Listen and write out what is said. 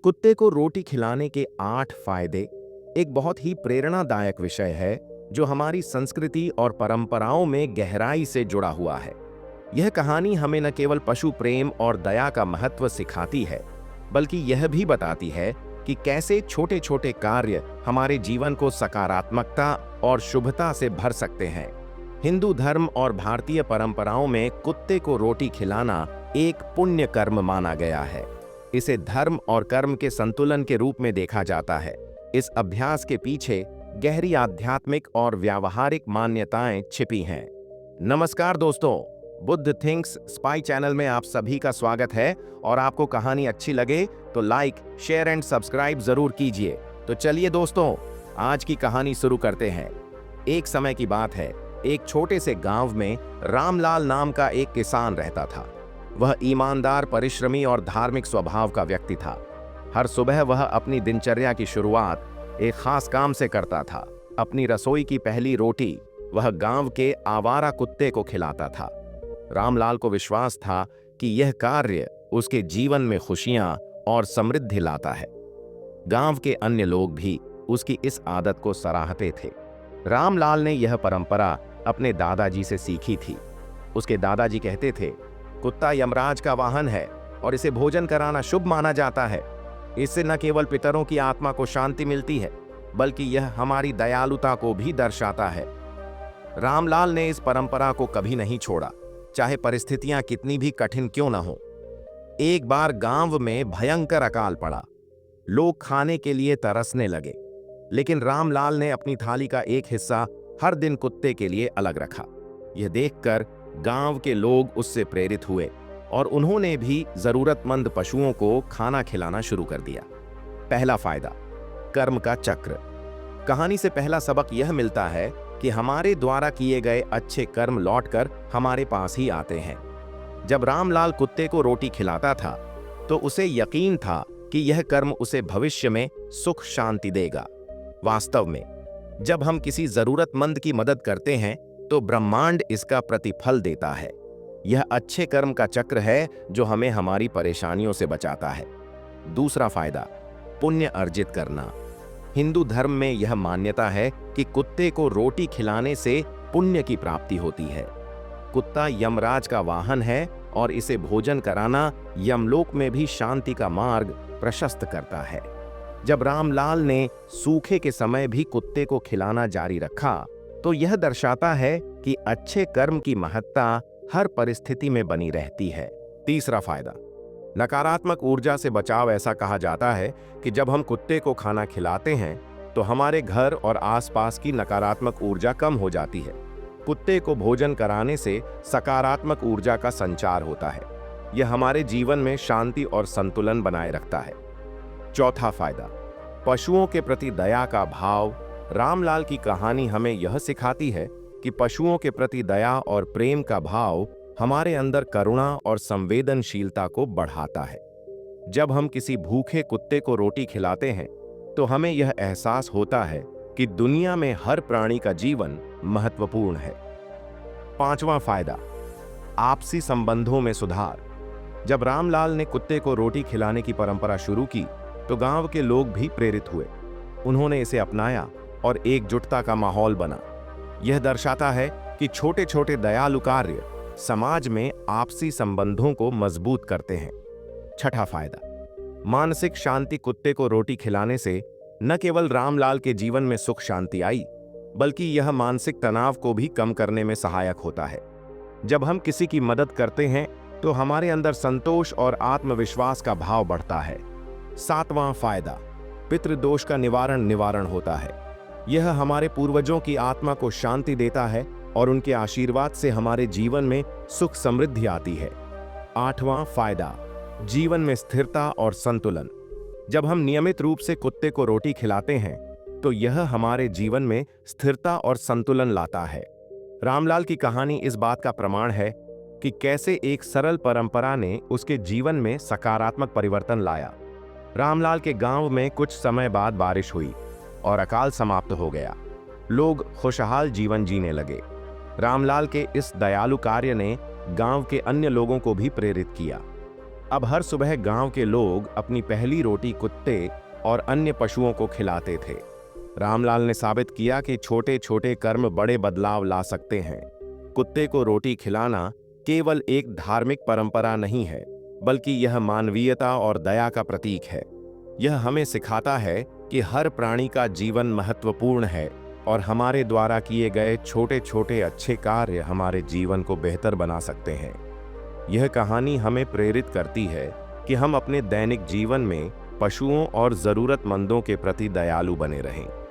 कुत्ते को रोटी खिलाने के 8 फायदे एक बहुत ही प्रेरणादायक विषय है जो हमारी संस्कृति और परंपराओं में गहराई से जुड़ा हुआ है। यह कहानी हमें न केवल पशु प्रेम और दया का महत्व सिखाती है, बल्कि यह भी बताती है कि कैसे छोटे छोटे कार्य हमारे जीवन को सकारात्मकता और शुभता से भर सकते हैं। हिंदू धर्म और भारतीय परंपराओं में कुत्ते को रोटी खिलाना एक पुण्य कर्म माना गया है। इसे धर्म और कर्म के संतुलन के रूप में देखा जाता है। इस अभ्यास के पीछे गहरी आध्यात्मिक और व्यावहारिक मान्यताएं छिपी हैं। नमस्कार दोस्तों, बुद्ध थिंक्स स्पाई चैनल में आप सभी का स्वागत है और आपको कहानी अच्छी लगे तो लाइक, शेयर एंड सब्सक्राइब जरूर कीजिए। तो चलिए दोस्तों, आज की कहानी शुरू करते हैं। एक समय की बात है, एक छोटे से गांव में रामलाल नाम का एक किसान रहता था। वह ईमानदार, परिश्रमी और धार्मिक स्वभाव का व्यक्ति था। हर सुबह वह अपनी दिनचर्या की शुरुआत एक खास काम से करता था। अपनी रसोई की पहली रोटी वह गांव के आवारा कुत्ते को खिलाता था। रामलाल को विश्वास था कि यह कार्य उसके जीवन में खुशियां और समृद्धि लाता है। गांव के अन्य लोग भी उसकी इस आदत को सराहते थे। रामलाल ने यह परंपरा अपने दादाजी से सीखी थी। उसके दादाजी कहते थे, कुत्ता यमराज का वाहन है और इसे भोजन कराना शुभ माना जाता है। इससे न केवल पितरों की आत्मा को शांति मिलती है, बल्कि यह हमारी दयालुता को भी दर्शाता है। रामलाल ने इस परंपरा को कभी नहीं छोड़ा, चाहे परिस्थितियां कितनी भी कठिन क्यों न हो। एक बार गांव में भयंकर अकाल पड़ा। लोग खाने के लिए तरसने लगे, लेकिन रामलाल ने अपनी थाली का एक हिस्सा हर दिन कुत्ते के लिए अलग रखा। यह देखकर गांव के लोग उससे प्रेरित हुए और उन्होंने भी जरूरतमंद पशुओं को खाना खिलाना शुरू कर दिया। पहला फायदा, कर्म का चक्र। कहानी से पहला सबक यह मिलता है कि हमारे द्वारा किए गए अच्छे कर्म लौटकर हमारे पास ही आते हैं। जब रामलाल कुत्ते को रोटी खिलाता था तो उसे यकीन था कि यह कर्म उसे भविष्य में सुख शांति देगा। वास्तव में जब हम किसी जरूरतमंद की मदद करते हैं तो ब्रह्मांड इसका प्रतिफल देता है। यह अच्छे कर्म का चक्र है जो हमें हमारी परेशानियों से बचाता है। दूसरा फायदा, पुण्य अर्जित करना। हिंदू धर्म में यह मान्यता है कि कुत्ते को रोटी खिलाने से पुण्य की प्राप्ति होती है। कुत्ता यमराज का वाहन है और इसे भोजन कराना यमलोक में भी शांति का मार्ग प्रशस्त करता है। जब रामलाल ने सूखे के समय भी कुत्ते को खिलाना जारी रखा तो यह दर्शाता है कि अच्छे कर्म की महत्ता हर परिस्थिति में बनी रहती है। तीसरा फायदा, नकारात्मक ऊर्जा से बचाव। ऐसा कहा जाता है कि जब हम कुत्ते को खाना खिलाते हैं तो हमारे घर और आसपास की नकारात्मक ऊर्जा कम हो जाती है। कुत्ते को भोजन कराने से सकारात्मक ऊर्जा का संचार होता है। यह हमारे जीवन में शांति और संतुलन बनाए रखता है। चौथा फायदा, पशुओं के प्रति दया का भाव। रामलाल की कहानी हमें यह सिखाती है कि पशुओं के प्रति दया और प्रेम का भाव हमारे अंदर करुणा और संवेदनशीलता को बढ़ाता है। जब हम किसी भूखे कुत्ते को रोटी खिलाते हैं तो हमें यह एहसास होता है कि दुनिया में हर प्राणी का जीवन महत्वपूर्ण है। पांचवा फायदा, आपसी संबंधों में सुधार। जब रामलाल ने कुत्ते को रोटी खिलाने की परंपरा शुरू की तो गांव के लोग भी प्रेरित हुए। उन्होंने इसे अपनाया और एकजुटता का माहौल बना। यह दर्शाता है कि छोटे छोटे दयालु कार्य समाज में आपसी संबंधों को मजबूत करते हैं। छठा फायदा, मानसिक शांति। कुत्ते को रोटी खिलाने से न केवल रामलाल के जीवन में सुख शांति आई, बल्कि यह मानसिक तनाव को भी कम करने में सहायक होता है। जब हम किसी की मदद करते हैं तो हमारे अंदर संतोष और आत्मविश्वास का भाव बढ़ता है। सातवां फायदा, पितृदोष का निवारण होता है। यह हमारे पूर्वजों की आत्मा को शांति देता है और उनके आशीर्वाद से हमारे जीवन में सुख समृद्धि आती है। आठवां फायदा, जीवन में स्थिरता और संतुलन। जब हम नियमित रूप से कुत्ते को रोटी खिलाते हैं तो यह हमारे जीवन में स्थिरता और संतुलन लाता है। रामलाल की कहानी इस बात का प्रमाण है कि कैसे एक सरल परंपरा ने उसके जीवन में सकारात्मक परिवर्तन लाया। रामलाल के गांव में कुछ समय बाद बारिश हुई और अकाल समाप्त हो गया। लोग खुशहाल जीवन जीने लगे। रामलाल के इस दयालु कार्य ने गांव के अन्य लोगों को भी प्रेरित किया। अब हर सुबह गांव के लोग अपनी पहली रोटी कुत्ते और अन्य पशुओं को खिलाते थे। रामलाल ने साबित किया कि छोटे छोटे कर्म बड़े बदलाव ला सकते हैं। कुत्ते को रोटी खिलाना केवल एक धार्मिक परंपरा नहीं है, बल्कि यह मानवीयता और दया का प्रतीक है। यह हमें सिखाता है कि हर प्राणी का जीवन महत्वपूर्ण है और हमारे द्वारा किए गए छोटे छोटे अच्छे कार्य हमारे जीवन को बेहतर बना सकते हैं। यह कहानी हमें प्रेरित करती है कि हम अपने दैनिक जीवन में पशुओं और जरूरतमंदों के प्रति दयालु बने रहें।